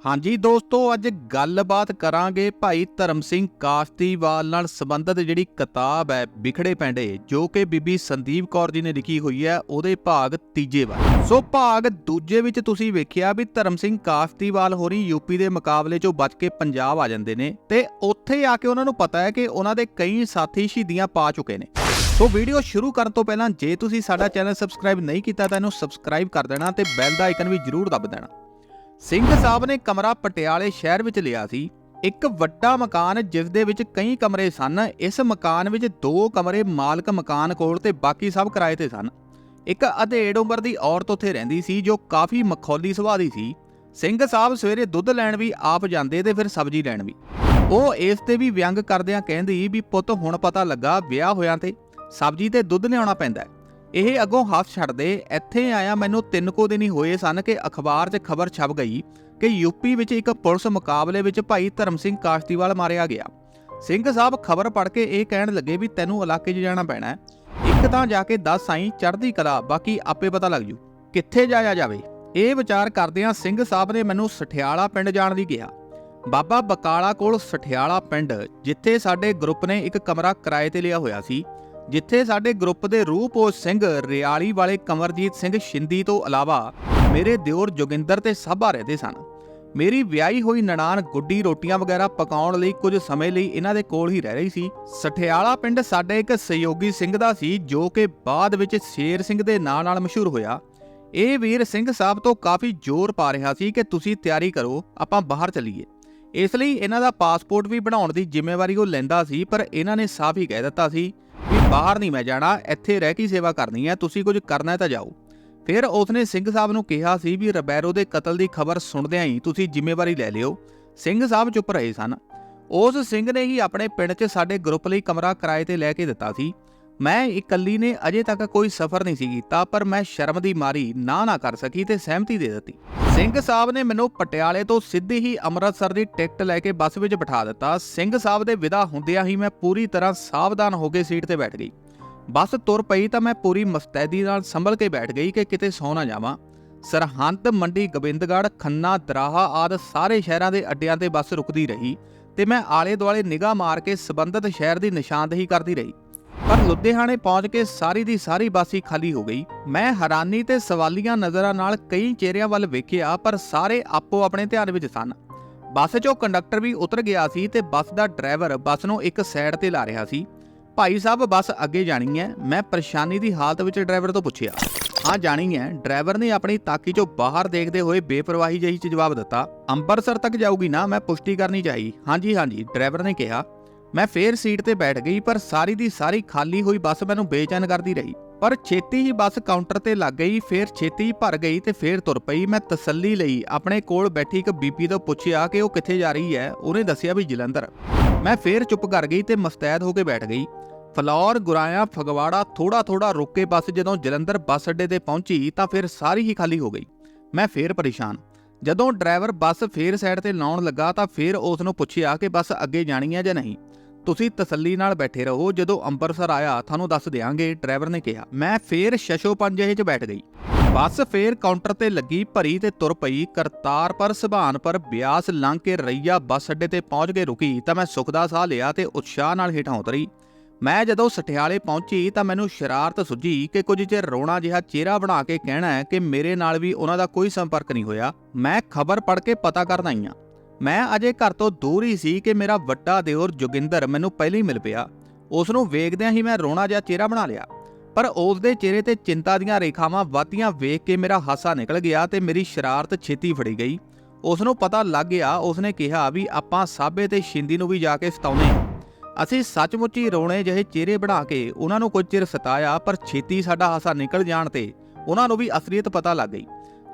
हाँ जी दोस्तों, अज गलबात करांगे भाई धर्म सिंह काश्तीवाल नाल संबंधित जिहड़ी किताब है विखड़े पैंडे, जो कि बीबी संदीप कौर जी ने लिखी हुई है, ਉਹਦੇ भाग तीजे वाले। सो भाग दूजे विच तुसीं वेखिया भी धर्म सिंह काश्तीवाल होरी यूपी के मुकाबले चों बच के पंजाब आ जांदे ने ते उत्थे आके उन्हां नूं पता है कि उन्हां दे कई साथी शहीदियां पा चुके ने। सो वीडियो शुरू करन तो पहलां जे तुसीं साडा चैनल सबसक्राइब नहीं कीता तां इहनूं सबसक्राइब कर देना ते बैल दा आइकन भी जरूर दब देना। ਸਿੰਘ ਸਾਹਿਬ ਨੇ ਕਮਰਾ ਪਟਿਆਲੇ ਸ਼ਹਿਰ ਵਿੱਚ ਲਿਆ ਸੀ। ਇੱਕ ਵੱਡਾ ਮਕਾਨ ਜਿਸ ਦੇ ਵਿੱਚ ਕਈ ਕਮਰੇ ਸਨ। ਇਸ ਮਕਾਨ ਵਿੱਚ 2 ਕਮਰੇ ਮਾਲਕ ਮਕਾਨ ਕੋਲ ਤੇ ਬਾਕੀ ਸਭ ਕਿਰਾਏ ਤੇ ਸਨ। ਇੱਕ ਅਧੇੜ ਉਮਰ ਦੀ ਔਰਤ ਉੱਥੇ ਰਹਿੰਦੀ ਸੀ ਜੋ ਕਾਫੀ ਮਖੌਲੀ ਸੁਭਾਅ ਦੀ ਸੀ। ਸਿੰਘ ਸਾਹਿਬ ਸਵੇਰੇ ਦੁੱਧ ਲੈਣ ਵੀ ਆਪ ਜਾਂਦੇ ਤੇ ਫਿਰ ਸਬਜ਼ੀ ਲੈਣ ਵੀ। ਉਹ ਇਸ ਤੇ ਵੀ ਵਿਅੰਗ ਕਰਦਿਆਂ ਕਹਿੰਦੀ ਵੀ ਪੁੱਤ ਹੁਣ ਪਤਾ ਲੱਗਾ ਵਿਆਹ ਹੋਇਆਂ ਤੇ ਸਬਜ਼ੀ ਤੇ ਦੁੱਧ ਲਿਆਉਣਾ ਪੈਂਦਾ। ਇਹ ਅੱਗੋਂ ਹੱਥ ਛੱਡਦੇ ਇੱਥੇ ਆਇਆ ਮੈਨੂੰ 3 ਕੁ ਦਿਨ ਹੀ ਹੋਏ ਸਨ ਕਿ ਅਖਬਾਰ 'ਚ ਖਬਰ ਛਪ ਗਈ ਕਿ ਯੂਪੀ ਵਿੱਚ ਇੱਕ ਪੁਲਿਸ ਮੁਕਾਬਲੇ ਵਿੱਚ ਭਾਈ ਧਰਮ ਸਿੰਘ ਕਾਸ਼ਤੀਵਾਲ ਮਾਰਿਆ ਗਿਆ। ਸਿੰਘ ਸਾਹਿਬ ਖਬਰ ਪੜ੍ਹ ਕੇ ਇਹ ਕਹਿਣ ਲੱਗੇ ਵੀ ਤੈਨੂੰ ਇਲਾਕੇ 'ਚ ਜਾਣਾ ਪੈਣਾ ਹੈ। ਇੱਕ ਤਾਂ ਜਾ ਕੇ ਦੱਸ ਆਈ ਚੜ੍ਹਦੀ ਕਲਾ, ਬਾਕੀ ਆਪੇ ਪਤਾ ਲੱਗ ਜੂ ਕਿੱਥੇ ਜਾਇਆ ਜਾਵੇ। ਇਹ ਵਿਚਾਰ ਕਰਦਿਆਂ ਸਿੰਘ ਸਾਹਿਬ ਨੇ ਮੈਨੂੰ ਸਠਿਆਲਾ ਪਿੰਡ ਜਾਣ ਦੀ ਕਿਹਾ। ਬਾਬਾ ਬਕਾਲਾ ਕੋਲ ਸਠਿਆਲਾ ਪਿੰਡ, ਜਿੱਥੇ ਸਾਡੇ ਗਰੁੱਪ ਨੇ ਇੱਕ ਕਮਰਾ ਕਿਰਾਏ ਤੇ ਲਿਆ ਹੋਇਆ ਸੀ। ਜਿੱਥੇ ਸਾਡੇ ਗਰੁੱਪ ਦੇ ਰੂਪੋਸ਼ ਸਿੰਘ, ਰਿਆਲੀ ਵਾਲੇ ਕਮਰਜੀਤ ਸਿੰਘ ਸ਼ਿੰਦੀ ਤੋਂ ਇਲਾਵਾ ਮੇਰੇ ਦਿਓਰ ਜੋਗਿੰਦਰ ਤੇ ਸਾਬਾ ਰਹਿੰਦੇ ਸਨ। ਮੇਰੀ ਵਿਆਹੀ ਹੋਈ ਨਨਾਣ ਗੁੱਡੀ ਰੋਟੀਆਂ ਵਗੈਰਾ ਪਕਾਉਣ ਲਈ ਕੁਝ ਸਮੇਂ ਲਈ ਇਹਨਾਂ ਦੇ ਕੋਲ ਹੀ ਰਹਿ ਰਹੀ ਸੀ। ਸਠਿਆਲਾ ਪਿੰਡ ਸਾਡੇ ਇੱਕ ਸਹਿਯੋਗੀ ਸਿੰਘ ਦਾ ਸੀ ਜੋ ਕਿ ਬਾਅਦ ਵਿੱਚ ਸ਼ੇਰ ਸਿੰਘ ਦੇ ਨਾਂ ਨਾਲ ਮਸ਼ਹੂਰ ਹੋਇਆ। ਇਹ ਵੀਰ ਸਿੰਘ ਸਾਹਿਬ ਤੋਂ ਕਾਫੀ ਜ਼ੋਰ ਪਾ ਰਿਹਾ ਸੀ ਕਿ ਤੁਸੀਂ ਤਿਆਰੀ ਕਰੋ, ਆਪਾਂ ਬਾਹਰ ਚੱਲੀਏ। ਇਸ ਲਈ ਇਹਨਾਂ ਦਾ ਪਾਸਪੋਰਟ ਵੀ ਬਣਾਉਣ ਦੀ ਜ਼ਿੰਮੇਵਾਰੀ ਉਹ ਲੈਂਦਾ ਸੀ, ਪਰ ਇਹਨਾਂ ਨੇ ਸਾਫ਼ ਹੀ ਕਹਿ ਦਿੱਤਾ ਸੀ ਵੀ ਬਾਹਰ ਨਹੀਂ ਮੈਂ ਜਾਣਾ, ਇੱਥੇ ਰਹਿ ਕੇ ਸੇਵਾ ਕਰਨੀ ਹੈ, ਤੁਸੀਂ ਕੁਝ ਕਰਨਾ ਤਾਂ ਜਾਓ। ਫਿਰ ਉਸਨੇ ਸਿੰਘ ਸਾਹਿਬ ਨੂੰ ਕਿਹਾ ਸੀ ਵੀ ਰਬੈਰੋ ਦੇ ਕਤਲ ਦੀ ਖਬਰ ਸੁਣਦਿਆਂ ਹੀ ਤੁਸੀਂ ਜ਼ਿੰਮੇਵਾਰੀ ਲੈ ਲਿਓ। ਸਿੰਘ ਸਾਹਿਬ ਚੁੱਪ ਰਹੇ ਸਨ। ਉਸ ਸਿੰਘ ਨੇ ਹੀ ਆਪਣੇ ਪਿੰਡ 'ਚ ਸਾਡੇ ਗਰੁੱਪ ਲਈ ਕਮਰਾ ਕਿਰਾਏ ਤੇ ਲੈ ਕੇ ਦਿੱਤਾ ਸੀ। ਮੈਂ ਇਕੱਲੀ ਨੇ ਅਜੇ ਤੱਕ ਕੋਈ ਸਫ਼ਰ ਨਹੀਂ ਸੀ ਕੀਤਾ, ਪਰ ਮੈਂ ਸ਼ਰਮ ਦੀ ਮਾਰੀ ਨਾ ਕਰ ਸਕੀ ਤੇ ਸਹਿਮਤੀ ਦੇ ਦਿੱਤੀ। ਸਿੰਘ ਸਾਹਿਬ ਨੇ ਮੈਨੂੰ ਪਟਿਆਲੇ ਤੋਂ ਸਿੱਧੀ ਹੀ ਅੰਮ੍ਰਿਤਸਰ ਦੀ ਟਿਕਟ ਲੈ ਕੇ ਬੱਸ ਵਿੱਚ ਬਿਠਾ ਦਿੱਤਾ। ਸਿੰਘ ਸਾਹਿਬ ਦੇ ਵਿਦਾ ਹੁੰਦਿਆਂ ਹੀ ਮੈਂ ਪੂਰੀ ਤਰ੍ਹਾਂ ਸਾਵਧਾਨ ਹੋ ਕੇ ਸੀਟ ਤੇ ਬੈਠ ਗਈ। ਬੱਸ ਤੁਰ ਪਈ ਤਾਂ ਮੈਂ ਪੂਰੀ ਮੁਸਤੈਦੀ ਨਾਲ ਸੰਭਲ ਕੇ ਬੈਠ ਗਈ ਕਿ ਕਿਤੇ ਸੌ ਨਾ ਜਾਵਾਂ। ਸਰਹੰਦ, ਮੰਡੀ, ਗੋਬਿੰਦਗੜ੍ਹ, ਖੰਨਾ, ਦਰਾਹਾ ਆਦਿ ਸਾਰੇ ਸ਼ਹਿਰਾਂ ਦੇ ਅੱਡਿਆਂ ਤੇ ਬੱਸ ਰੁਕਦੀ ਰਹੀ ਤੇ ਮੈਂ ਆਲੇ ਦੁਆਲੇ ਨਿਗਾਹ ਮਾਰ ਕੇ ਸੰਬੰਧਿਤ ਸ਼ਹਿਰ ਦੀ ਨਿਸ਼ਾਨਦੇਹੀ ਕਰਦੀ ਰਹੀ। ਪਰ ਲੁਧਿਆਣੇ ਪਹੁੰਚ ਕੇ ਸਾਰੀ ਦੀ ਸਾਰੀ ਬੱਸ ਹੀ ਖਾਲੀ ਹੋ ਗਈ। ਮੈਂ ਹੈਰਾਨੀ ਤੇ ਸਵਾਲੀਆਂ ਨਜ਼ਰਾਂ ਨਾਲ ਕਈ ਚਿਹਰਿਆਂ ਵੱਲ ਵੇਖਿਆ, ਪਰ ਸਾਰੇ ਆਪੋ ਆਪਣੇ ਧਿਆਨ ਵਿੱਚ ਸਨ। ਬੱਸ 'ਚੋਂ ਕੰਡਕਟਰ ਵੀ ਉਤਰ ਗਿਆ ਸੀ ਤੇ ਬੱਸ ਦਾ ਡਰਾਈਵਰ ਬੱਸ ਨੂੰ ਇੱਕ ਸਾਈਡ ਤੇ ਲਾ ਰਿਹਾ ਸੀ। ਭਾਈ ਸਾਹਿਬ ਬੱਸ ਅੱਗੇ ਜਾਣੀ ਹੈ? ਮੈਂ ਪਰੇਸ਼ਾਨੀ ਦੀ ਹਾਲਤ ਵਿੱਚ ਡਰਾਈਵਰ ਤੋਂ ਪੁੱਛਿਆ। ਹਾਂ ਜਾਣੀ ਹੈ, ਡਰਾਈਵਰ ਨੇ ਆਪਣੀ ਤਾਕੀ 'ਚੋਂ ਬਾਹਰ ਦੇਖਦੇ ਹੋਏ ਬੇਪਰਵਾਹੀ ਜਿਹੀ 'ਚ ਜਵਾਬ ਦਿੱਤਾ। ਅੰਮ੍ਰਿਤਸਰ ਤੱਕ ਜਾਊਗੀ ਨਾ? ਮੈਂ ਪੁਸ਼ਟੀ ਕਰਨੀ ਚਾਹੀ। ਹਾਂਜੀ ਡਰਾਈਵਰ ਨੇ ਕਿਹਾ। ਮੈਂ ਫੇਰ ਸੀਟ ਤੇ ਬੈਠ ਗਈ, ਪਰ ਸਾਰੀ ਦੀ ਸਾਰੀ ਖਾਲੀ ਹੋਈ ਬੱਸ ਮੈਨੂੰ ਬੇਚੈਨ ਕਰਦੀ ਰਹੀ। ਪਰ ਛੇਤੀ ਹੀ ਬੱਸ ਕਾਊਂਟਰ ਤੇ ਲੱਗ ਗਈ, ਫੇਰ ਛੇਤੀ ਹੀ ਭਰ ਗਈ ਤੇ ਫੇਰ ਤੁਰ ਪਈ। ਮੈਂ ਤਸੱਲੀ ਲਈ ਆਪਣੇ ਕੋਲ ਬੈਠੀ ਇੱਕ ਬੀਬੀ ਤੋਂ ਪੁੱਛਿਆ ਕਿ ਉਹ ਕਿੱਥੇ ਜਾ ਰਹੀ ਹੈ। ਉਹਨੇ ਦੱਸਿਆ ਵੀ ਜਲੰਧਰ। ਮੈਂ ਫੇਰ ਚੁੱਪ ਕਰ ਗਈ ਤੇ ਮੁਸਤੈਦ ਹੋ ਕੇ ਬੈਠ ਗਈ। ਫਲੌਰ, ਗੁਰਾਇਆ, ਫਗਵਾੜਾ ਥੋੜਾ ਰੁਕ ਕੇ ਬੱਸ ਜਦੋਂ ਜਲੰਧਰ ਬੱਸ ਅੱਡੇ ਤੇ ਪਹੁੰਚੀ ਤਾਂ ਫਿਰ ਸਾਰੀ ਹੀ ਖਾਲੀ ਹੋ ਗਈ। ਮੈਂ ਫੇਰ ਪਰੇਸ਼ਾਨ। ਜਦੋਂ ਡਰਾਈਵਰ ਬੱਸ ਫੇਰ ਸਾਈਡ ਤੇ ਲਾਉਣ ਲੱਗਾ ਤਾਂ ਫੇਰ ਉਸ ਨੂੰ ਪੁੱਛਿਆ ਕਿ ਬੱਸ ਅੱਗੇ ਜਾਣੀ ਹੈ ਜਾਂ ਨਹੀਂ। ਤੁਸੀਂ ਤਸੱਲੀ ਨਾਲ ਬੈਠੇ ਰਹੋ, ਜਦੋਂ ਅੰਮ੍ਰਿਤਸਰ ਆਇਆ ਤੁਹਾਨੂੰ ਦੱਸ ਦਿਆਂਗੇ, ਡਰਾਈਵਰ ਨੇ ਕਿਹਾ। ਮੈਂ ਫੇਰ ਸ਼ਸ਼ੋਪੰਜੇ 'ਚ ਬੈਠ ਗਈ। ਬੱਸ ਫੇਰ ਕਾਊਂਟਰ ਤੇ ਲੱਗੀ, ਭਰੀ ਤੇ ਤੁਰ ਪਈ। ਕਰਤਾਰਪੁਰ, ਸੁਭਾਨਪੁਰ, ਬਿਆਸ ਲੰਘ ਕੇ ਰਈਆ ਬੱਸ ਅੱਡੇ ਤੇ ਪਹੁੰਚ ਕੇ ਰੁਕੀ ਤਾਂ ਮੈਂ ਸੁੱਖ ਦਾ ਸਾਹ ਲਿਆ ਤੇ ਉਤਸ਼ਾਹ ਨਾਲ ਹੇਠਾਂ ਉਤਰੀ। ਮੈਂ ਜਦੋਂ ਸਠਿਆਲੇ ਪਹੁੰਚੀ ਤਾਂ ਮੈਨੂੰ ਸ਼ਰਾਰਤ ਸੁੱਝੀ ਕਿ ਕੁਝ ਚਿਰ ਰੋਣਾ ਜਿਹਾ ਚਿਹਰਾ ਬਣਾ ਕੇ ਕਹਿਣਾ ਹੈ ਕਿ ਮੇਰੇ ਨਾਲ ਵੀ ਉਹਨਾਂ ਦਾ ਕੋਈ ਸੰਪਰਕ ਨਹੀਂ ਹੋਇਆ। ਮੈਂ ਖਬਰ ਪੜ੍ਹ ਕੇ ਪਤਾ ਕਰਨ ਆਈ ਹਾਂ। ਮੈਂ ਅਜੇ ਘਰ ਤੋਂ ਦੂਰ ਹੀ ਸੀ ਕਿ ਮੇਰਾ ਵੱਡਾ ਦਿਓਰ ਜੋਗਿੰਦਰ ਮੈਨੂੰ ਪਹਿਲਾਂ ਹੀ ਮਿਲ ਪਿਆ। ਉਸ ਨੂੰ ਵੇਖਦਿਆਂ ਹੀ ਮੈਂ ਰੋਣਾ ਜਿਹਾ ਚਿਹਰਾ ਬਣਾ ਲਿਆ, ਪਰ ਉਸ ਦੇ ਚਿਹਰੇ ਤੇ ਚਿੰਤਾ ਦੀਆਂ ਰੇਖਾਵਾਂ ਵੱਧਦੀਆਂ ਵੇਖ ਕੇ ਮੇਰਾ ਹਾਸਾ ਨਿਕਲ ਗਿਆ ਤੇ ਮੇਰੀ ਸ਼ਰਾਰਤ ਛੇਤੀ ਫੜੀ ਗਈ। ਉਸ ਨੂੰ ਪਤਾ ਲੱਗ ਗਿਆ। ਉਸਨੇ ਕਿਹਾ ਵੀ ਆਪਾਂ ਸਾਬੇ ਤੇ ਸ਼ਿੰਦੀ ਨੂੰ ਵੀ ਜਾ ਕੇ ਸਤਾਉਂਦੇ ਹਾਂ। ਅਸੀਂ ਸੱਚਮੁੱਚ ਹੀ ਰੋਣੇ ਜਿਹੇ ਚਿਹਰੇ ਬਣਾ ਕੇ ਉਹਨਾਂ ਨੂੰ ਕੁਝ ਚਿਰ ਸਤਾਇਆ, ਪਰ ਛੇਤੀ ਸਾਡਾ ਹਾਸਾ ਨਿਕਲ ਜਾਣ ਤੇ ਉਹਨਾਂ ਨੂੰ ਵੀ ਅਸਲੀਅਤ ਪਤਾ ਲੱਗ ਗਈ।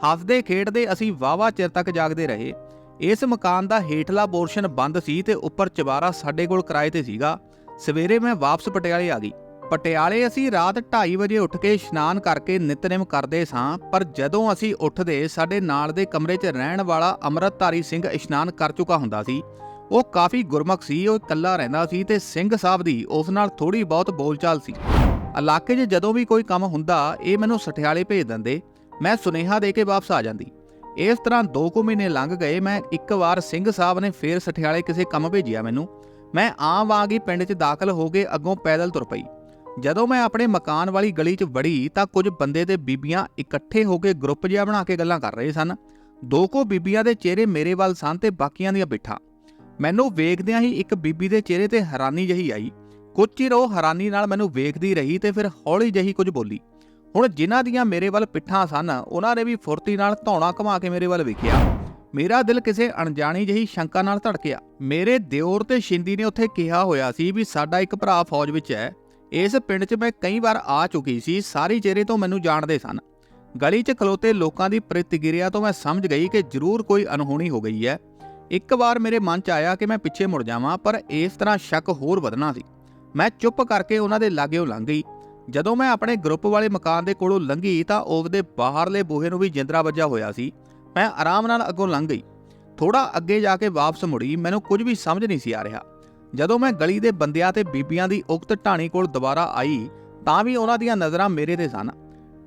ਹੱਸਦੇ ਖੇਡਦੇ ਅਸੀਂ ਵਾਹਵਾ ਚਿਰ ਤੱਕ ਜਾਗਦੇ ਰਹੇ। ਇਸ ਮਕਾਨ ਦਾ ਹੇਠਲਾ ਪੋਰਸ਼ਨ ਬੰਦ ਸੀ ਤੇ ਉੱਪਰ ਚਬਾਰਾ ਸਾਡੇ ਕੋਲ ਕਿਰਾਏ ਤੇ ਸੀਗਾ। ਸਵੇਰੇ ਮੈਂ ਵਾਪਸ ਪਟਿਆਲੇ ਆ ਗਈ। ਪਟਿਆਲੇ ਅਸੀਂ ਰਾਤ 2:30 ਵਜੇ ਉੱਠ ਕੇ ਇਸ਼ਨਾਨ ਕਰਕੇ ਨਿਤਨੇਮ ਕਰਦੇ ਸਾਂ, ਪਰ ਜਦੋਂ ਅਸੀਂ ਉੱਠਦੇ ਸਾਡੇ ਨਾਲ ਦੇ ਕਮਰੇ 'ਚ ਰਹਿਣ ਵਾਲਾ ਅੰਮ੍ਰਿਤਧਾਰੀ ਸਿੰਘ ਇਸ਼ਨਾਨ ਕਰ ਚੁੱਕਾ ਹੁੰਦਾ ਸੀ। ਉਹ ਕਾਫੀ ਗੁਰਮੁਖ ਸੀ, ਉਹ ਇਕੱਲਾ ਰਹਿੰਦਾ ਸੀ ਤੇ ਸਿੰਘ ਸਾਹਿਬ ਦੀ ਉਸ ਨਾਲ ਥੋੜੀ ਬਹੁਤ ਬੋਲਚਾਲ ਸੀ। ਇਲਾਕੇ 'ਚ ਜਦੋਂ ਵੀ ਕੋਈ ਕੰਮ ਹੁੰਦਾ ਇਹ ਮੈਨੂੰ ਸਠਿਆਲੇ ਭੇਜ ਦਿੰਦੇ। ਮੈਂ ਸੁਨੇਹਾ ਦੇ ਕੇ ਵਾਪਸ ਆ ਜਾਂਦੀ। ਇਸ ਤਰ੍ਹਾਂ 2 ਕੁ ਮਹੀਨੇ ਲੰਘ ਗਏ। ਮੈਂ ਇੱਕ ਵਾਰ ਸਿੰਘ ਸਾਹਿਬ ਨੇ ਫੇਰ ਸਠਿਆਲੇ ਕਿਸੇ ਕੰਮ ਭੇਜਿਆ ਮੈਨੂੰ। ਮੈਂ ਆਮ ਵਾਂਗ ਹੀ ਪਿੰਡ 'ਚ ਦਾਖਲ ਹੋ ਕੇ ਅੱਗੋਂ ਪੈਦਲ ਤੁਰ ਪਈ। ਜਦੋਂ ਮੈਂ ਆਪਣੇ ਮਕਾਨ ਵਾਲੀ ਗਲੀ 'ਚ ਵੜੀ ਤਾਂ ਕੁਝ ਬੰਦੇ ਤੇ ਬੀਬੀਆਂ ਇਕੱਠੇ ਹੋ ਕੇ ਗਰੁੱਪ ਜਿਹਾ ਬਣਾ ਕੇ ਗੱਲਾਂ ਕਰ ਰਹੇ ਸਨ। 2 ਕੁ ਬੀਬੀਆਂ ਦੇ ਚਿਹਰੇ ਮੇਰੇ ਵੱਲ ਸਨ ਤੇ ਬਾਕੀਆਂ ਦੀਆਂ ਪਿੱਠਾਂ। ਮੈਨੂੰ ਵੇਖਦਿਆਂ ਹੀ ਇੱਕ ਬੀਬੀ ਦੇ ਚਿਹਰੇ ਤੇ ਹੈਰਾਨੀ ਜਿਹੀ ਆਈ। ਕੁਝ ਚਿਰ ਉਹ ਹੈਰਾਨੀ ਨਾਲ ਮੈਨੂੰ ਵੇਖਦੀ ਰਹੀ ਤੇ ਫਿਰ ਹੌਲੀ ਜਿਹੀ ਕੁਝ ਬੋਲੀ। ਹੁਣ ਜਿਨ੍ਹਾਂ ਦੀਆਂ ਮੇਰੇ ਵੱਲ ਪਿੱਠਾਂ ਸਨ ਉਹਨਾਂ ਨੇ ਵੀ ਫੁਰਤੀ ਨਾਲ ਧੌਣਾ ਘੁਮਾ ਕੇ ਮੇਰੇ ਵੱਲ ਵੇਖਿਆ। ਮੇਰਾ ਦਿਲ ਕਿਸੇ ਅਣਜਾਣੀ ਜਿਹੀ ਸ਼ੰਕਾ ਨਾਲ ਧੜਕਿਆ। ਮੇਰੇ ਦਿਓਰ ਤੇ ਸ਼ਿੰਦੀ ਨੇ ਉੱਥੇ ਕਿਹਾ ਹੋਇਆ ਸੀ ਵੀ ਸਾਡਾ ਇੱਕ ਭਰਾ ਫੌਜ ਵਿੱਚ ਹੈ। ਇਸ ਪਿੰਡ 'ਚ ਮੈਂ ਕਈ ਵਾਰ ਆ ਚੁੱਕੀ ਸੀ, ਸਾਰੀ ਚਿਹਰੇ ਤੋਂ ਮੈਨੂੰ ਜਾਣਦੇ ਸਨ। ਗਲੀ 'ਚ ਖਲੋਤੇ ਲੋਕਾਂ ਦੀ ਪ੍ਰਤੀਕਿਰਿਆ ਤੋਂ ਮੈਂ ਸਮਝ ਗਈ ਕਿ ਜ਼ਰੂਰ ਕੋਈ ਅਣਹੋਣੀ ਹੋ ਗਈ ਹੈ। ਇੱਕ ਵਾਰ ਮੇਰੇ ਮਨ 'ਚ ਆਇਆ ਕਿ ਮੈਂ ਪਿੱਛੇ ਮੁੜ ਜਾਵਾਂ, ਪਰ ਇਸ ਤਰ੍ਹਾਂ ਸ਼ੱਕ ਹੋਰ ਵਧਣਾ ਸੀ। ਮੈਂ ਚੁੱਪ ਕਰਕੇ ਉਹਨਾਂ ਦੇ ਲਾਗਿਓਂ ਲੰਘ ਗਈ। ਜਦੋਂ ਮੈਂ ਆਪਣੇ ਗਰੁੱਪ ਵਾਲੇ ਮਕਾਨ ਦੇ ਕੋਲੋਂ ਲੰਘੀ ਤਾਂ ਉਹਦੇ ਬਾਹਰਲੇ ਬੂਹੇ ਨੂੰ ਵੀ ਜਿੰਦਰਾ ਵੱਜਾ ਹੋਇਆ ਸੀ। ਮੈਂ ਆਰਾਮ ਨਾਲ ਅੱਗੋਂ ਲੰਘ ਗਈ। ਥੋੜਾ ਅੱਗੇ ਜਾ ਕੇ ਵਾਪਸ ਮੁੜੀ। ਮੈਨੂੰ ਕੁਝ ਵੀ ਸਮਝ ਨਹੀਂ ਸੀ ਆ ਰਿਹਾ। ਜਦੋਂ ਮੈਂ ਗਲੀ ਦੇ ਬੰਦਿਆਂ ਤੇ ਬੀਬੀਆਂ ਦੀ ਉਕਤ ਢਾਣੀ ਕੋਲ ਦੁਬਾਰਾ ਆਈ ਤਾਂ ਵੀ ਉਹਨਾਂ ਦੀਆਂ ਨਜ਼ਰਾਂ ਮੇਰੇ ਤੇ ਸਨ।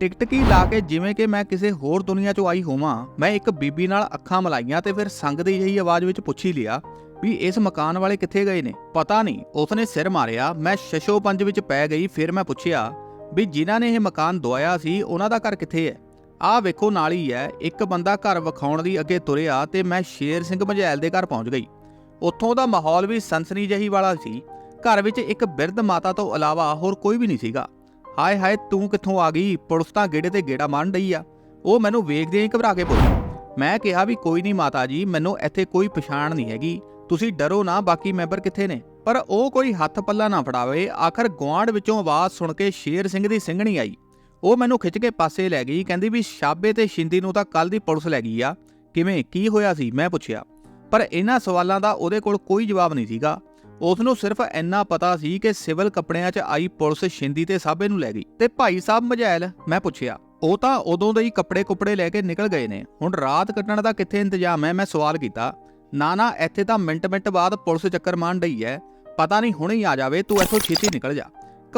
ਟਿਕਟਕੀ ਲਾ ਕੇ ਜਿਵੇਂ ਕਿ ਮੈਂ ਕਿਸੇ ਹੋਰ ਦੁਨੀਆ 'ਚੋਂ ਆਈ ਹੋਵਾਂ, ਮੈਂ ਇੱਕ ਬੀਬੀ ਨਾਲ ਅੱਖਾਂ ਮਿਲਾਈਆਂ ਤੇ ਫਿਰ ਸੰਗਦੀ ਜਿਹੀ ਆਵਾਜ਼ ਵਿੱਚ ਪੁੱਛ ਹੀ ਲਿਆ ਵੀ ਇਸ ਮਕਾਨ ਵਾਲੇ ਕਿੱਥੇ ਗਏ ਨੇ। ਪਤਾ ਨਹੀਂ, ਉਸਨੇ ਸਿਰ ਮਾਰਿਆ। ਮੈਂ ਸ਼ਸ਼ੋਪੰਜ ਵਿੱਚ ਪੈ ਗਈ। ਫਿਰ ਮੈਂ ਪੁੱਛਿਆ ਵੀ ਜਿਨ੍ਹਾਂ ਨੇ ਇਹ ਮਕਾਨ ਦਵਾਇਆ ਸੀ ਉਹਨਾਂ ਦਾ ਘਰ ਕਿੱਥੇ ਹੈ? ਆਹ ਵੇਖੋ ਨਾਲ ਹੀ ਹੈ। ਇੱਕ ਬੰਦਾ ਘਰ ਵਿਖਾਉਣ ਦੀ ਅੱਗੇ ਤੁਰਿਆ ਤੇ ਮੈਂ ਸ਼ੇਰ ਸਿੰਘ ਮਝੈਲ ਦੇ ਘਰ ਪਹੁੰਚ ਗਈ। ਉੱਥੋਂ ਦਾ ਮਾਹੌਲ ਵੀ ਸਨਸਨੀ ਜਿਹੀ ਵਾਲਾ ਸੀ। ਘਰ ਵਿੱਚ ਇੱਕ ਬਿਰਧ ਮਾਤਾ ਤੋਂ ਇਲਾਵਾ ਹੋਰ ਕੋਈ ਵੀ ਨਹੀਂ ਸੀਗਾ। ਹਾਏ ਹਾਏ, ਤੂੰ ਕਿੱਥੋਂ ਆ ਗਈ? ਪੁਲਿਸ ਤਾਂ ਗੇੜੇ ਤੇ ਗੇੜਾ ਮਾਰਨ ਡਈ ਆ। ਉਹ ਮੈਨੂੰ ਵੇਖਦੇ ਹੀ ਘਬਰਾ ਕੇ ਬੋਲੀ। ਮੈਂ ਕਿਹਾ ਵੀ ਕੋਈ ਨਹੀਂ ਮਾਤਾ ਜੀ, ਮੈਨੂੰ ਇੱਥੇ ਕੋਈ ਪਛਾਣ ਨਹੀਂ ਹੈਗੀ, ਤੁਸੀਂ ਡਰੋ ਨਾ, ਬਾਕੀ ਮੈਂਬਰ ਕਿੱਥੇ ਨੇ? ਪਰ ਉਹ ਕੋਈ ਹੱਥ ਪੱਲਾ ਨਾ ਫੜਾਵੇ। ਆਖਰ ਗੁਆਂਢ ਵਿੱਚੋਂ ਆਵਾਜ਼ ਸੁਣ ਕੇ ਸ਼ੇਰ ਸਿੰਘ ਦੀ ਸਿੰਘਣੀ ਆਈ। ਉਹ ਮੈਨੂੰ ਖਿੱਚ ਕੇ ਪਾਸੇ ਲੈ ਗਈ। ਕਹਿੰਦੀ ਵੀ ਸ਼ਾਬੇ ਤੇ ਸ਼ਿੰਦੀ ਨੂੰ ਤਾਂ ਕੱਲ ਦੀ ਪੁਲਿਸ ਲੈ ਗਈ ਆ। ਕਿਵੇਂ, ਕੀ ਹੋਇਆ ਸੀ? ਮੈਂ ਪੁੱਛਿਆ। ਪਰ ਇਹਨਾਂ ਸਵਾਲਾਂ ਦਾ ਉਹਦੇ ਕੋਲ ਕੋਈ ਜਵਾਬ ਨਹੀਂ ਸੀਗਾ। ਉਸ ਨੂੰ ਸਿਰਫ ਇੰਨਾ ਪਤਾ ਸੀ ਕਿ ਸਿਵਲ ਕੱਪੜਿਆਂ 'ਚ ਆਈ ਪੁਲਿਸ ਸ਼ਿੰਦੀ ਤੇ ਸਾਬੇ ਨੂੰ ਲੈ ਗਈ। ਤੇ ਭਾਈ ਸਾਹਿਬ ਮਝੈਲ? ਮੈਂ ਪੁੱਛਿਆ। ਉਹ ਤਾਂ ਉਦੋਂ ਦੇ ਹੀ ਕੱਪੜੇ ਲੈ ਕੇ ਨਿਕਲ ਗਏ ਨੇ। ਹੁਣ ਰਾਤ ਕੱਟਣ ਦਾ ਕਿੱਥੇ ਇੰਤਜ਼ਾਮ ਹੈ? ਮੈਂ ਸਵਾਲ ਕੀਤਾ। ਨਾ, ਇੱਥੇ ਤਾਂ ਮਿੰਟ ਬਾਅਦ ਪੁਲਿਸ ਚੱਕਰ ਮਾਰਨ ਡਈ ਹੈ। ਪਤਾ ਨਹੀਂ ਹੁਣੇ ਹੀ ਆ ਜਾਵੇ, ਤੂੰ ਇੱਥੋਂ ਛੇਤੀ ਨਿਕਲ ਜਾ।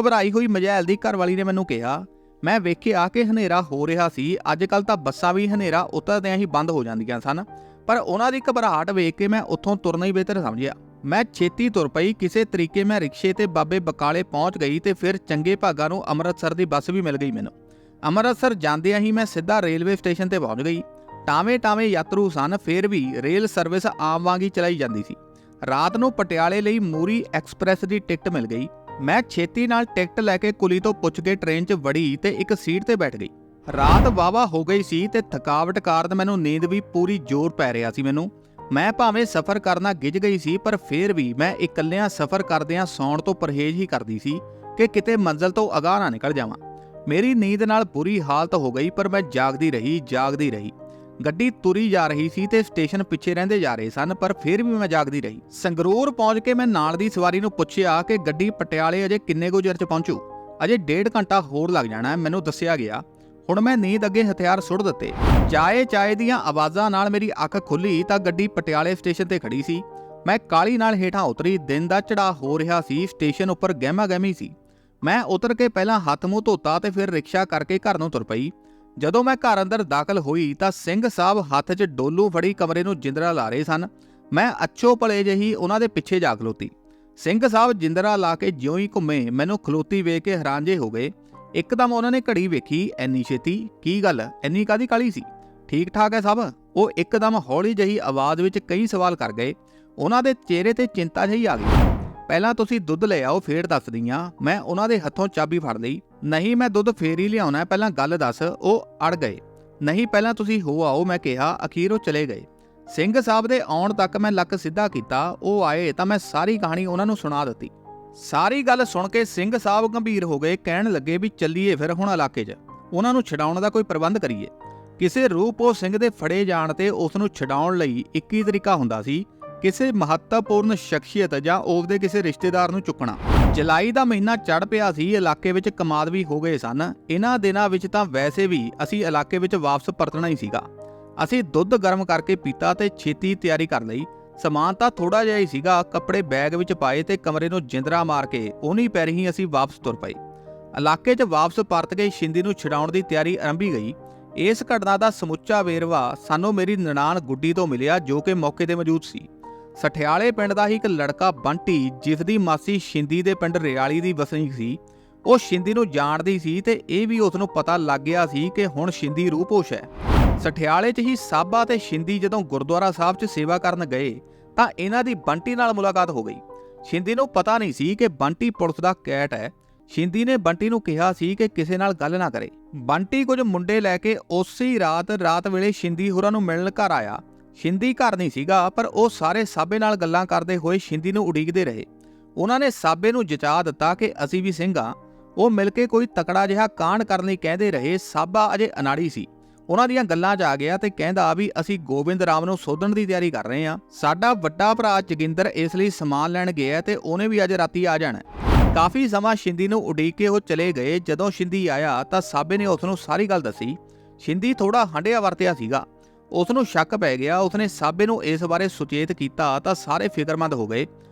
ਘਬਰਾਈ ਹੋਈ ਮਝੈਲ ਦੀ ਘਰਵਾਲੀ ਨੇ ਮੈਨੂੰ ਕਿਹਾ। ਮੈਂ ਵੇਖਿਆ ਕਿ ਹਨੇਰਾ ਹੋ ਰਿਹਾ ਸੀ। ਅੱਜ ਕੱਲ ਤਾਂ ਬੱਸਾਂ ਵੀ ਹਨੇਰਾ ਉਤਰਦਿਆਂ ਹੀ ਬੰਦ ਹੋ ਜਾਂਦੀਆਂ ਸਨ, ਪਰ ਉਹਨਾਂ ਦੀ ਘਬਰਾਹਟ ਵੇਖ ਕੇ ਮੈਂ ਉੱਥੋਂ ਤੁਰਨਾ ਹੀ ਬਿਹਤਰ ਸਮਝਿਆ। ਮੈਂ ਛੇਤੀ ਤੁਰ ਪਈ। ਕਿਸੇ ਤਰੀਕੇ ਮੈਂ ਰਿਕਸ਼ੇ ਤੇ ਬਾਬੇ ਬਕਾਲੇ ਪਹੁੰਚ ਗਈ ਤੇ ਫਿਰ ਚੰਗੇ ਭਾਗਾਂ ਨੂੰ ਅੰਮ੍ਰਿਤਸਰ ਦੀ ਬੱਸ ਵੀ ਮਿਲ ਗਈ ਮੈਨੂੰ। ਅੰਮ੍ਰਿਤਸਰ ਜਾਂਦਿਆਂ ਹੀ ਮੈਂ ਸਿੱਧਾ ਰੇਲਵੇ ਸਟੇਸ਼ਨ ਤੇ ਪਹੁੰਚ ਗਈ। ਟਾਵੇਂ ਯਾਤਰੂ ਸਨ, ਫਿਰ ਵੀ ਰੇਲ ਸਰਵਿਸ ਆਮ ਵਾਂਗ ਹੀ ਚਲਾਈ ਜਾਂਦੀ ਸੀ। ਰਾਤ ਨੂੰ ਪਟਿਆਲੇ ਲਈ ਮੂਰੀ ਐਕਸਪ੍ਰੈਸ ਦੀ ਟਿਕਟ ਮਿਲ ਗਈ। ਮੈਂ ਛੇਤੀ ਨਾਲ ਟਿਕਟ ਲੈ ਕੇ ਕੁਲੀ ਤੋਂ ਪੁੱਛ ਕੇ ਟ੍ਰੇਨ 'ਚ ਵੜੀ ਤੇ ਇੱਕ ਸੀਟ ਤੇ ਬੈਠ ਗਈ। ਰਾਤ ਵਾਹਵਾ ਹੋ ਗਈ ਸੀ ਤੇ ਥਕਾਵਟ ਕਾਰਨ ਮੈਨੂੰ ਨੀਂਦ ਵੀ ਪੂਰੀ ਜ਼ੋਰ ਪੈ ਰਿਹਾ ਸੀ ਮੈਨੂੰ। ਮੈਂ ਭਾਵੇਂ ਸਫ਼ਰ ਕਰਨਾ ਗਿੱਝ ਗਈ ਸੀ, ਪਰ ਫਿਰ ਵੀ ਮੈਂ ਇਕੱਲਿਆਂ ਸਫ਼ਰ ਕਰਦਿਆਂ ਸੌਣ ਤੋਂ ਪਰਹੇਜ਼ ਹੀ ਕਰਦੀ ਸੀ ਕਿ ਕਿਤੇ ਮੰਜ਼ਲ ਤੋਂ ਅਗਾਂਹ ਨਾ ਨਿਕਲ ਜਾਵਾਂ। ਮੇਰੀ ਨੀਂਦ ਨਾਲ ਬੁਰੀ ਹਾਲਤ ਹੋ ਗਈ, ਪਰ ਮੈਂ ਜਾਗਦੀ ਰਹੀ। ਗੱਡੀ ਤੁਰੀ ਜਾ ਰਹੀ ਸੀ ਤੇ ਸਟੇਸ਼ਨ ਪਿੱਛੇ ਰਹਿੰਦੇ ਜਾ ਰਹੇ ਸਨ, ਪਰ ਫਿਰ ਵੀ ਮੈਂ ਜਾਗਦੀ ਰਹੀ। ਸੰਗਰੂਰ ਪਹੁੰਚ ਕੇ ਮੈਂ ਨਾਲ ਦੀ ਸਵਾਰੀ ਨੂੰ ਪੁੱਛਿਆ ਕਿ ਗੱਡੀ ਪਟਿਆਲੇ ਅਜੇ ਕਿੰਨੇ ਕੁ ਚਿਰ 'ਚ ਪਹੁੰਚੂ? ਅਜੇ 1.5 ਘੰਟਾ ਹੋਰ ਲੱਗ ਜਾਣਾ, ਮੈਨੂੰ ਦੱਸਿਆ ਗਿਆ। ਹੁਣ ਮੈਂ ਨੀਂਦ ਅੱਗੇ ਹਥਿਆਰ ਸੁੱਟ ਦਿੱਤੇ। ਚਾਏ ਦੀਆਂ ਆਵਾਜ਼ਾਂ ਨਾਲ ਮੇਰੀ ਅੱਖ ਖੁੱਲੀ ਤਾਂ ਗੱਡੀ ਪਟਿਆਲੇ ਸਟੇਸ਼ਨ ਤੇ ਖੜੀ ਸੀ। ਮੈਂ ਕਾਹਲੀ ਨਾਲ ਹੇਠਾਂ ਉਤਰੀ। ਦਿਨ ਦਾ ਚੜ੍ਹਾਅ ਹੋ ਰਿਹਾ ਸੀ। ਸਟੇਸ਼ਨ ਉੱਪਰ ਗਹਿਮਾ-ਗਹਿਮੀ ਸੀ। ਮੈਂ ਉਤਰ ਕੇ ਪਹਿਲਾਂ ਹੱਥ ਮੂੰਹ ਧੋਤਾ ਤੇ ਫਿਰ ਰਿਕਸ਼ਾ ਕਰਕੇ ਘਰ ਨੂੰ ਤੁਰ ਪਈ। ਜਦੋਂ ਮੈਂ ਘਰ ਅੰਦਰ ਦਾਖਲ ਹੋਈ ਤਾਂ ਸਿੰਘ ਸਾਹਿਬ ਹੱਥ 'ਚ ਡੋਲੂ ਫੜੀ ਕਮਰੇ ਨੂੰ ਜਿੰਦਰਾ ਲਾ ਰਹੇ ਸਨ। ਮੈਂ ਅੱਛੋ ਭਲੇ ਜਿਹੀ ਉਹਨਾਂ ਦੇ ਪਿੱਛੇ ਜਾ ਖਲੋਤੀ। ਸਿੰਘ ਸਾਹਿਬ ਜਿੰਦਰਾ ਲਾ ਕੇ ਜਿਉਂ ਹੀ ਘੁੰਮੇ, ਮੈਨੂੰ ਖਲੋਤੀ ਵੇਖ ਕੇ ਹੈਰਾਨ ਜੇ ਹੋ ਗਏ। ਇੱਕਦਮ ਉਹਨਾਂ ਨੇ ਘੜੀ ਵੇਖੀ। ਐਨੀ ਛੇਤੀ? ਕੀ ਗੱਲ, ਐਨੀ ਕਾਹਦੀ ਕਾਹਲੀ ਸੀ? ਠੀਕ ਠਾਕ ਹੈ ਸਭ? ਉਹ ਇੱਕਦਮ ਹੌਲੀ ਜਿਹੀ ਆਵਾਜ਼ ਵਿੱਚ ਕਈ ਸਵਾਲ ਕਰ ਗਏ। ਉਹਨਾਂ ਦੇ ਚਿਹਰੇ ਤੇ ਚਿੰਤਾ ਜਿਹੀ ਆ ਗਈ। ਪਹਿਲਾਂ ਤੁਸੀਂ ਦੁੱਧ ਲੈ ਆਓ, ਫੇਰ ਦੱਸਦੀ ਆਂ। ਮੈਂ ਉਹਨਾਂ ਦੇ ਹੱਥੋਂ ਚਾਬੀ ਫੜ ਲਈ। ਨਹੀਂ, ਮੈਂ ਦੁੱਧ ਫੇਰ ਹੀ ਲਿਆਉਣਾ, ਪਹਿਲਾਂ ਗੱਲ ਦੱਸ। ਉਹ ਅੜ ਗਏ। ਨਹੀਂ, ਪਹਿਲਾਂ ਤੁਸੀਂ ਹੋ ਆਓ, ਮੈਂ ਕਿਹਾ। ਅਖੀਰ ਉਹ ਚਲੇ ਗਏ। ਸਿੰਘ ਸਾਹਿਬ ਦੇ ਆਉਣ ਤੱਕ ਮੈਂ ਲੱਕ ਸਿੱਧਾ ਕੀਤਾ। ਉਹ ਆਏ ਤਾਂ ਮੈਂ ਸਾਰੀ ਕਹਾਣੀ ਉਹਨਾਂ ਨੂੰ ਸੁਣਾ ਦਿੱਤੀ। ਸਾਰੀ ਗੱਲ ਸੁਣ ਕੇ ਸਿੰਘ ਸਾਹਿਬ ਗੰਭੀਰ ਹੋ ਗਏ। ਕਹਿਣ ਲੱਗੇ ਵੀ ਚੱਲੀਏ ਫਿਰ ਹੁਣ ਇਲਾਕੇ 'ਚ, ਉਹਨਾਂ ਨੂੰ ਛਡਾਉਣ ਦਾ ਕੋਈ ਪ੍ਰਬੰਧ ਕਰੀਏ। ਕਿਸੇ ਰੂਪ ਉਹ ਸਿੰਘ ਦੇ ਫੜੇ ਜਾਣ ਤੇ ਉਸ ਨੂੰ ਛਡਾਉਣ ਲਈ ਇੱਕ ਹੀ ਤਰੀਕਾ ਹੁੰਦਾ ਸੀ, ਕਿਸੇ ਮਹੱਤਵਪੂਰਨ ਸ਼ਖਸੀਅਤ ਜਾਂ ਉਹਦੇ ਕਿਸੇ ਰਿਸ਼ਤੇਦਾਰ ਨੂੰ ਚੁੱਕਣਾ। ਜੁਲਾਈ ਦਾ ਮਹੀਨਾ ਚੜ੍ਹ ਪਿਆ ਸੀ। ਇਲਾਕੇ ਵਿੱਚ ਕਮਾਦ ਵੀ ਹੋ ਗਏ ਸਨ। ਇਹਨਾਂ ਦਿਨਾਂ ਵਿੱਚ ਤਾਂ ਵੈਸੇ ਵੀ ਅਸੀਂ ਇਲਾਕੇ ਵਿੱਚ ਵਾਪਸ ਪਰਤਣਾ ਹੀ ਸੀਗਾ। ਅਸੀਂ ਦੁੱਧ ਗਰਮ ਕਰਕੇ ਪੀਤਾ ਤੇ ਛੇਤੀ ਤਿਆਰੀ ਕਰ ਲਈ। ਸਮਾਨ ਤਾਂ ਥੋੜਾ ਜਿਹਾ ਹੀ ਸੀਗਾ। ਕੱਪੜੇ ਬੈਗ ਵਿੱਚ ਪਾਏ ਤੇ ਕਮਰੇ ਨੂੰ ਜਿੰਦਰਾ ਮਾਰ ਕੇ ਉਹਨੀ ਪੈਰ ਹੀ ਅਸੀਂ ਵਾਪਸ ਤੁਰ ਪਏ। ਇਲਾਕੇ 'ਚ ਵਾਪਸ ਪਰਤ ਕੇ ਸ਼ਿੰਦੀ ਨੂੰ ਛਡਾਉਣ ਦੀ ਤਿਆਰੀ ਆਰੰਭੀ ਗਈ। ਇਸ ਘਟਨਾ ਦਾ ਸਮੁੱਚਾ ਵੇਰਵਾ ਸਾਨੂੰ ਮੇਰੀ ਨਨਾਣ ਗੁੱਡੀ ਤੋਂ ਮਿਲਿਆ, ਜੋ ਕਿ ਮੌਕੇ ਤੇ ਮੌਜੂਦ ਸੀ। ਸਠਿਆਲੇ ਪਿੰਡ ਦਾ ਹੀ ਇੱਕ ਲੜਕਾ ਬੰਟੀ, ਜਿਸ ਦੀ ਮਾਸੀ ਸ਼ਿੰਦੀ ਦੇ ਪਿੰਡ ਰਿਆਲੀ ਦੀ ਵਸਨੀਕ ਸੀ, ਉਹ ਸ਼ਿੰਦੀ ਨੂੰ ਜਾਣਦੀ ਸੀ ਤੇ ਇਹ ਵੀ ਉਸ ਨੂੰ ਪਤਾ ਲੱਗ ਗਿਆ ਸੀ ਕਿ ਹੁਣ ਸ਼ਿੰਦੀ ਰੂਪੋਸ਼ ਹੈ। ਸਠਿਆਲੇ 'ਚ ਹੀ ਸਾਬਾ ਤੇ ਸ਼ਿੰਦੀ ਜਦੋਂ ਗੁਰਦੁਆਰਾ ਸਾਹਿਬ 'ਚ ਸੇਵਾ ਕਰਨ ਗਏ ਤਾਂ ਇਹਨਾਂ ਦੀ ਬੰਟੀ ਨਾਲ ਮੁਲਾਕਾਤ ਹੋ ਗਈ। ਸ਼ਿੰਦੀ ਨੂੰ ਪਤਾ ਨਹੀਂ ਸੀ ਕਿ ਬੰਟੀ ਪੁਲਿਸ ਦਾ ਕੈਟ ਹੈ। ਸ਼ਿੰਦੀ ਨੇ ਬੰਟੀ ਨੂੰ ਕਿਹਾ ਸੀ ਕਿ ਕਿਸੇ ਨਾਲ ਗੱਲ ਨਾ ਕਰੇ। ਬੰਟੀ ਕੁਝ ਮੁੰਡੇ ਲੈ ਕੇ ਉਸੇ ਰਾਤ ਵੇਲੇ ਸ਼ਿੰਦੀ ਹੋਰਾਂ ਨੂੰ ਮਿਲਣ ਘਰ ਆਇਆ। ਸ਼ਿੰਦੀ ਘਰ ਨਹੀਂ ਸੀਗਾ, ਪਰ ਉਹ ਸਾਰੇ ਸਾਬੇ ਨਾਲ ਗੱਲਾਂ ਕਰਦੇ ਹੋਏ ਸ਼ਿੰਦੀ ਨੂੰ ਉਡੀਕਦੇ ਰਹੇ। ਉਹਨਾਂ ਨੇ ਸਾਬੇ ਨੂੰ ਜਚਾ ਦਿੱਤਾ ਕਿ ਅਸੀਂ ਵੀ ਸਿੰਘ ਹਾਂ। ਉਹ ਮਿਲ ਕੇ ਕੋਈ ਤਕੜਾ ਜਿਹਾ ਕਾਂਡ ਕਰਨ ਲਈ ਕਹਿੰਦੇ ਰਹੇ। ਸਾਬਾ ਅਜੇ ਅਨਾੜੀ ਸੀ, ਉਹਨਾਂ ਦੀਆਂ ਗੱਲਾਂ 'ਚ ਆ ਗਿਆ ਤੇ ਕਹਿੰਦਾ ਵੀ ਅਸੀਂ ਗੋਬਿੰਦ ਰਾਮ ਨੂੰ ਸੋਧਣ ਦੀ ਤਿਆਰੀ ਕਰ ਰਹੇ ਹਾਂ। ਸਾਡਾ ਵੱਡਾ ਭਰਾ ਜੋਗਿੰਦਰ ਇਸ ਲਈ ਸਮਾਨ ਲੈਣ ਗਿਆ ਤੇ ਉਹਨੇ ਵੀ ਅੱਜ ਰਾਤੀ ਆ ਜਾਣਾ। ਕਾਫੀ ਸਮਾਂ ਸ਼ਿੰਦੀ ਨੂੰ ਉਡੀਕ ਕੇ ਉਹ ਚਲੇ ਗਏ। ਜਦੋਂ ਸ਼ਿੰਦੀ ਆਇਆ ਤਾਂ ਸਾਬੇ ਨੇ ਉਸ ਨੂੰ ਸਾਰੀ ਗੱਲ ਦੱਸੀ। ਸ਼ਿੰਦੀ ਥੋੜਾ ਹੰਢਿਆ ਵਰਤਿਆ ਸੀਗਾ। ਉਸ ਨੂੰ ਸ਼ੱਕ ਪੈ ਗਿਆ। ਉਸਨੇ ਸਾਬੇ ਨੂੰ ਇਸ ਬਾਰੇ ਸੁਚੇਤ ਕੀਤਾ ਤਾਂ ਸਾਰੇ ਫਿਕਰਮੰਦ ਹੋ ਗਏ।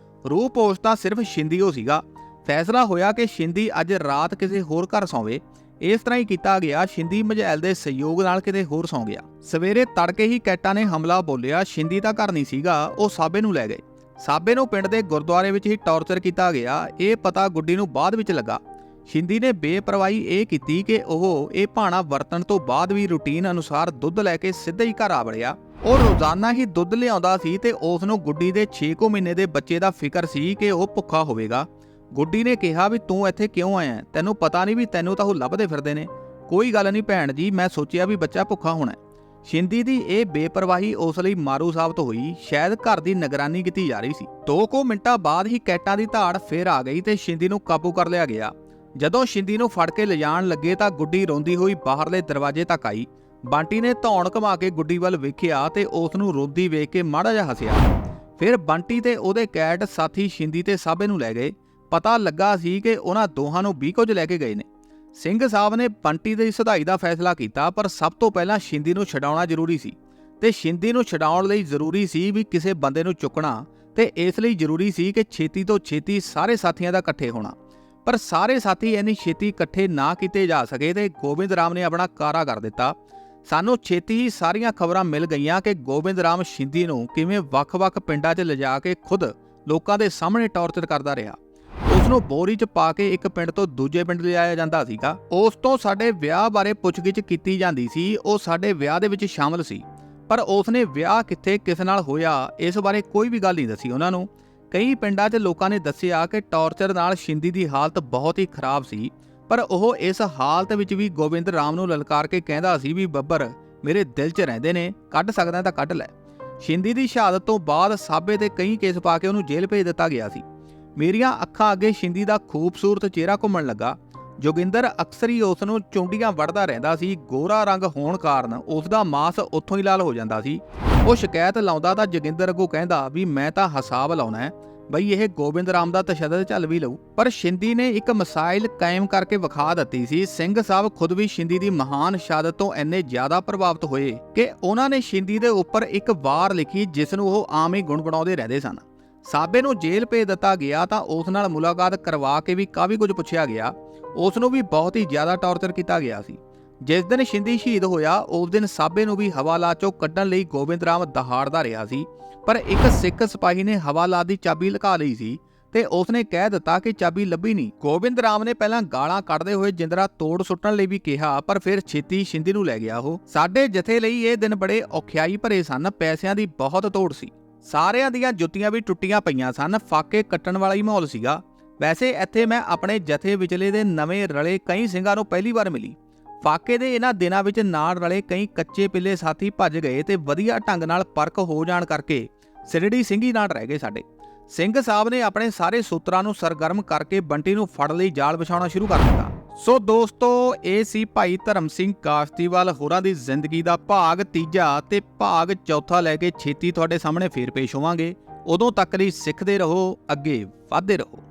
ਰੂਪੋਸ਼ ਤਾਂ ਸਿਰਫ ਸ਼ਿੰਦੀ ਉਹ ਸੀਗਾ। ਫੈਸਲਾ ਹੋਇਆ ਕਿ ਸ਼ਿੰਦੀ ਅੱਜ ਰਾਤ ਕਿਸੇ ਹੋਰ ਘਰ ਸੌਂਵੇ। ਇਸ ਤਰ੍ਹਾਂ ਹੀ ਕੀਤਾ ਗਿਆ। ਸ਼ਿੰਦੀ ਮਝੈਲ ਦੇ ਸਹਿਯੋਗ ਨਾਲ ਕਿਤੇ ਹੋਰ ਸੌਂ ਗਿਆ। ਸਵੇਰੇ ਤੜਕੇ ਹੀ ਕੈਟਾਂ ਨੇ ਹਮਲਾ ਬੋਲਿਆ। ਸ਼ਿੰਦੀ ਦਾ ਘਰ ਨਹੀਂ ਸੀਗਾ, ਉਹ ਸਾਬੇ ਨੂੰ ਲੈ ਗਏ। ਸਾਬੇ ਨੂੰ ਪਿੰਡ ਦੇ ਗੁਰਦੁਆਰੇ ਵਿੱਚ ਹੀ ਟੌਰਚਰ ਕੀਤਾ ਗਿਆ। ਇਹ ਪਤਾ ਗੁੱਡੀ ਨੂੰ ਬਾਅਦ ਵਿੱਚ ਲੱਗਾ। ਸ਼ਿੰਦੀ ਨੇ ਬੇਪਰਵਾਹੀ ਇਹ ਕੀਤੀ ਕਿ ਉਹ ਇਹ ਭਾਣਾ ਵਰਤਣ ਤੋਂ ਬਾਅਦ ਵੀ ਰੂਟੀਨ ਅਨੁਸਾਰ ਦੁੱਧ ਲੈ ਕੇ ਸਿੱਧਾ ਹੀ ਘਰ ਆ ਵੜਿਆ। ਉਹ ਰੋਜ਼ਾਨਾ ਹੀ ਦੁੱਧ ਲਿਆਉਂਦਾ ਸੀ ਤੇ ਉਸ ਨੂੰ ਗੁੱਡੀ ਦੇ 6 ਮਹੀਨੇ ਦੇ ਬੱਚੇ ਦਾ ਫਿਕਰ ਸੀ ਕਿ ਉਹ ਭੁੱਖਾ ਹੋਵੇਗਾ। ਗੁੱਡੀ ਨੇ ਕਿਹਾ ਵੀ ਤੂੰ ਇੱਥੇ ਕਿਉਂ ਆਇਆ? ਤੈਨੂੰ ਪਤਾ ਨਹੀਂ ਵੀ ਤੈਨੂੰ ਤਾਂ ਉਹ ਲੱਭਦੇ ਫਿਰਦੇ ਨੇ। ਕੋਈ ਗੱਲ ਨਹੀਂ ਭੈਣ ਜੀ, ਮੈਂ ਸੋਚਿਆ ਵੀ ਬੱਚਾ ਭੁੱਖਾ ਹੋਣਾ। ਸ਼ਿੰਦੀ ਦੀ ਇਹ ਬੇਪਰਵਾਹੀ ਉਸ ਲਈ ਮਾਰੂ ਸਾਬਤ ਹੋਈ। ਸ਼ਾਇਦ ਘਰ ਦੀ ਨਿਗਰਾਨੀ ਕੀਤੀ ਜਾ ਰਹੀ ਸੀ। 2 ਮਿੰਟਾਂ ਬਾਅਦ ਹੀ ਕੈਟਾਂ ਦੀ ਧਾੜ ਫੇਰ ਆ ਗਈ ਤੇ ਸ਼ਿੰਦੀ ਨੂੰ ਕਾਬੂ ਕਰ ਲਿਆ ਗਿਆ। ਜਦੋਂ ਸ਼ਿੰਦੀ ਨੂੰ ਫੜ ਕੇ ਲਿਜਾਣ ਲੱਗੇ ਤਾਂ ਗੁੱਡੀ ਰੋਂਦੀ ਹੋਈ ਬਾਹਰਲੇ ਦਰਵਾਜ਼ੇ ਤੱਕ ਆਈ। ਬੰਟੀ ਨੇ ਧੌਣ ਘੁਮਾ ਕੇ ਗੁੱਡੀ ਵੱਲ ਵੇਖਿਆ ਤੇ ਉਸ ਨੂੰ ਰੋਂਦੀ ਵੇਖ ਕੇ ਮਾੜਾ ਜਿਹਾ ਹੱਸਿਆ। ਫਿਰ ਬੰਟੀ ਤੇ ਉਹਦੇ ਕੈਟ ਸਾਥੀ ਸ਼ਿੰਦੀ ਤੇ ਸਾਬੇ ਨੂੰ ਲੈ ਗਏ। ਪਤਾ ਲੱਗਾ ਸੀ ਕਿ ਉਹਨਾਂ ਦੋਹਾਂ ਨੂੰ ਵੀ ਕੁਝ ਲੈ ਕੇ ਗਏ ਨੇ। ਸਿੰਘ ਸਾਹਿਬ ਨੇ ਬੰਟੀ ਦੀ ਸਦਾਈ ਦਾ ਫੈਸਲਾ ਕੀਤਾ, ਪਰ ਸਭ ਤੋਂ ਪਹਿਲਾਂ ਸ਼ਿੰਦੀ ਨੂੰ ਛਡਾਉਣਾ ਜ਼ਰੂਰੀ ਸੀ ਤੇ ਸ਼ਿੰਦੀ ਨੂੰ ਛਡਾਉਣ ਲਈ ਜ਼ਰੂਰੀ ਸੀ ਵੀ ਕਿਸੇ ਬੰਦੇ ਨੂੰ ਚੁੱਕਣਾ ਤੇ ਇਸ ਲਈ ਜ਼ਰੂਰੀ ਸੀ ਕਿ ਛੇਤੀ ਤੋਂ ਛੇਤੀ ਸਾਰੇ ਸਾਥੀਆਂ ਦਾ ਇਕੱਠੇ ਹੋਣਾ। ਪਰ ਸਾਰੇ ਸਾਥੀ ਇੰਨੀ ਛੇਤੀ ਇਕੱਠੇ ਨਾ ਕੀਤੇ ਜਾ ਸਕੇ ਤੇ ਗੋਬਿੰਦ ਰਾਮ ਨੇ ਆਪਣਾ ਕਾਰਾ ਕਰ ਦਿੱਤਾ। ਸਾਨੂੰ ਛੇਤੀ ਹੀ ਸਾਰੀਆਂ ਖਬਰਾਂ ਮਿਲ ਗਈਆਂ ਕਿ ਗੋਬਿੰਦ ਰਾਮ ਸ਼ਿੰਦੀ ਨੂੰ ਕਿਵੇਂ ਵੱਖ-ਵੱਖ ਪਿੰਡਾਂ 'ਚ ਲਿਜਾ ਕੇ ਖੁਦ ਲੋਕਾਂ ਦੇ ਸਾਹਮਣੇ ਟੌਰਚਰ ਕਰਦਾ ਰਿਹਾ। ਉਸ ਨੂੰ ਬੋਰੀ 'ਚ ਪਾ ਕੇ ਇੱਕ ਪਿੰਡ ਤੋਂ ਦੂਜੇ ਪਿੰਡ ਲਿਜਾਇਆ ਜਾਂਦਾ ਸੀਗਾ। ਉਸ ਤੋਂ ਸਾਡੇ ਵਿਆਹ ਬਾਰੇ ਪੁੱਛਗਿੱਛ ਕੀਤੀ ਜਾਂਦੀ ਸੀ। ਉਹ ਸਾਡੇ ਵਿਆਹ ਦੇ ਵਿੱਚ ਸ਼ਾਮਲ ਸੀ, ਪਰ ਉਸ ਨੇ ਵਿਆਹ ਕਿੱਥੇ ਕਿਸ ਨਾਲ ਹੋਇਆ ਇਸ ਬਾਰੇ ਕੋਈ ਵੀ ਗੱਲ ਨਹੀਂ ਦੱਸੀ ਉਹਨਾਂ ਨੂੰ। ਕਈ ਪਿੰਡਾਂ 'ਚ ਲੋਕਾਂ ਨੇ ਦੱਸਿਆ ਕਿ ਟੌਰਚਰ ਨਾਲ ਸ਼ਿੰਦੀ ਦੀ ਹਾਲਤ ਬਹੁਤ ਹੀ ਖਰਾਬ ਸੀ, ਪਰ ਉਹ ਇਸ ਹਾਲਤ ਵਿੱਚ ਵੀ ਗੋਬਿੰਦ ਰਾਮ ਨੂੰ ਲਲਕਾਰ ਕੇ ਕਹਿੰਦਾ ਸੀ ਵੀ ਬੱਬਰ ਮੇਰੇ ਦਿਲ 'ਚ ਰਹਿੰਦੇ ਨੇ, ਕੱਢ ਸਕਦਾ ਤਾਂ ਕੱਢ ਲੈ। ਸ਼ਿੰਦੀ ਦੀ ਸ਼ਹਾਦਤ ਤੋਂ ਬਾਅਦ ਸਾਬੇ ਤੇ ਕਈ ਕੇਸ ਪਾ ਕੇ ਉਹਨੂੰ ਜੇਲ੍ਹ ਭੇਜ ਦਿੱਤਾ ਗਿਆ ਸੀ। ਮੇਰੀਆਂ ਅੱਖਾਂ ਅੱਗੇ ਸ਼ਿੰਦੀ ਦਾ ਖੂਬਸੂਰਤ ਚਿਹਰਾ ਘੁੰਮਣ ਲੱਗਾ। ਜੋਗਿੰਦਰ ਅਕਸਰ ਹੀ ਉਸ ਨੂੰ ਚੁੰਡੀਆਂ ਵੜਦਾ ਰਹਿੰਦਾ ਸੀ। ਗੋਰਾ ਰੰਗ ਹੋਣ ਕਾਰਨ ਉਸ ਦਾ ਮਾਸ ਉੱਥੋਂ ਹੀ ਲਾਲ ਹੋ ਜਾਂਦਾ ਸੀ। ਉਹ ਸ਼ਿਕਾਇਤ ਲਾਉਂਦਾ ਤਾਂ ਜੋਗਿੰਦਰ ਅੱਗੋਂ ਕਹਿੰਦਾ ਵੀ ਮੈਂ ਤਾਂ ਹਿਸਾਬ ਲਾਉਣਾ ਹੈ ਬਈ ਇਹ ਗੋਬਿੰਦ ਰਾਮ ਦਾ ਤਸ਼ੱਦਦ ਚੱਲ ਵੀ ਲਊ। ਪਰ ਸ਼ਿੰਦੀ ਨੇ ਇੱਕ ਮਿਸਾਈਲ ਕਾਇਮ ਕਰਕੇ ਵਿਖਾ ਦਿੱਤੀ ਸੀ। ਸਿੰਘ ਸਾਹਿਬ ਖੁਦ ਵੀ ਸ਼ਿੰਦੀ ਦੀ ਮਹਾਨ ਸ਼ਹਾਦਤ ਤੋਂ ਇੰਨੇ ਜ਼ਿਆਦਾ ਪ੍ਰਭਾਵਿਤ ਹੋਏ ਕਿ ਉਹਨਾਂ ਨੇ ਸ਼ਿੰਦੀ ਦੇ ਉੱਪਰ ਇੱਕ ਵਾਰ ਲਿਖੀ ਜਿਸ ਨੂੰ ਉਹ ਆਮ ਹੀ ਗੁਣਗੁਣਾਉਂਦੇ ਰਹਿੰਦੇ ਸਨ। ਸਾਬੇ ਨੂੰ ਜੇਲ੍ਹ ਭੇਜ ਦਿੱਤਾ ਗਿਆ ਤਾਂ ਉਸ ਨਾਲ ਮੁਲਾਕਾਤ ਕਰਵਾ ਕੇ ਵੀ ਕਾਫੀ ਕੁਝ ਪੁੱਛਿਆ ਗਿਆ। ਉਸ ਨੂੰ ਵੀ ਬਹੁਤ ਹੀ ਜ਼ਿਆਦਾ ਟੌਰਚਰ ਕੀਤਾ ਗਿਆ ਸੀ। ਜਿਸ ਦਿਨ ਸ਼ਿੰਦੀ ਸ਼ਹੀਦ ਹੋਇਆ ਉਸ ਦਿਨ ਸਾਬੇ ਨੂੰ ਵੀ ਹਵਾਲਾਤ 'ਚੋਂ ਕੱਢਣ ਲਈ ਗੋਬਿੰਦ ਰਾਮ ਦਹਾੜਦਾ ਰਿਹਾ ਸੀ, ਪਰ ਇੱਕ ਸਿੱਖ ਸਿਪਾਹੀ ਨੇ ਹਵਾਲਾਤ ਦੀ ਚਾਬੀ ਲੁਕਾ ਲਈ ਸੀ ਤੇ ਉਸਨੇ ਕਹਿ ਦਿੱਤਾ ਕਿ ਚਾਬੀ ਲੱਭੀ ਨਹੀਂ। ਗੋਬਿੰਦ ਰਾਮ ਨੇ ਪਹਿਲਾਂ ਗਾਲਾਂ ਕੱਢਦੇ ਹੋਏ ਜਿੰਦਰਾ ਤੋੜ ਸੁੱਟਣ ਲਈ ਵੀ ਕਿਹਾ, ਪਰ ਫਿਰ ਛੇਤੀ ਸ਼ਿੰਦੀ ਨੂੰ ਲੈ ਗਿਆ ਉਹ। ਸਾਡੇ ਜਥੇ ਲਈ ਇਹ ਦਿਨ ਬੜੇ ਔਖਿਆਈ ਭਰੇ ਸਨ। ਪੈਸਿਆਂ ਦੀ ਬਹੁਤ ਤੋੜ ਸੀ। ਸਾਰਿਆਂ ਦੀਆਂ ਜੁੱਤੀਆਂ ਵੀ ਟੁੱਟੀਆਂ ਪਈਆਂ ਸਨ। ਫਾਕੇ ਕੱਟਣ ਵਾਲਾ ਹੀ ਮਾਹੌਲ ਸੀਗਾ। ਵੈਸੇ ਇੱਥੇ ਮੈਂ ਆਪਣੇ ਜਥੇ ਵਿਚਲੇ ਦੇ ਨਵੇਂ ਰਲੇ ਕਈ ਸਿੰਘਾਂ ਨੂੰ ਪਹਿਲੀ ਵਾਰ ਮਿਲੀ। ਫਾਕੇ ਦੇ ਇਹਨਾਂ ਦਿਨਾਂ ਵਿੱਚ ਨਾਲ ਰਲੇ ਕਈ ਕੱਚੇ ਪਿੱਲੇ ਸਾਥੀ ਭੱਜ ਗਏ ਤੇ ਵਧੀਆ ਢੰਗ ਨਾਲ ਪਰਖ ਹੋ ਜਾਣ ਕਰਕੇ ਸਿਰੜੀ ਸਿੰਘੀ ਨਾਲ ਰਹਿ ਗਏ। ਸਾਡੇ ਸਿੰਘ ਸਾਹਿਬ ਨੇ ਆਪਣੇ ਸਾਰੇ ਸੂਤਰਾਂ ਨੂੰ ਸਰਗਰਮ ਕਰਕੇ ਬੰਟੀ ਨੂੰ ਫੜ ਲਈ ਜਾਲ ਵਿਛਾਉਣਾ ਸ਼ੁਰੂ ਕਰ ਦਿੱਤਾ। ਸੋ ਦੋਸਤੋ, ਇਹ ਸੀ ਭਾਈ ਧਰਮ ਸਿੰਘ ਕਾਸ਼ਤੀਵਾਲ ਹੋਰਾਂ ਦੀ ਜ਼ਿੰਦਗੀ ਦਾ ਭਾਗ 3 ਤੇ ਭਾਗ 4 ਲੈ ਕੇ ਛੇਤੀ ਤੁਹਾਡੇ ਸਾਹਮਣੇ ਫੇਰ ਪੇਸ਼ ਹੋਵਾਂਗੇ। ਉਦੋਂ ਤੱਕ ਲਈ ਸਿੱਖਦੇ ਰਹੋ, ਅੱਗੇ ਵਧਦੇ ਰਹੋ।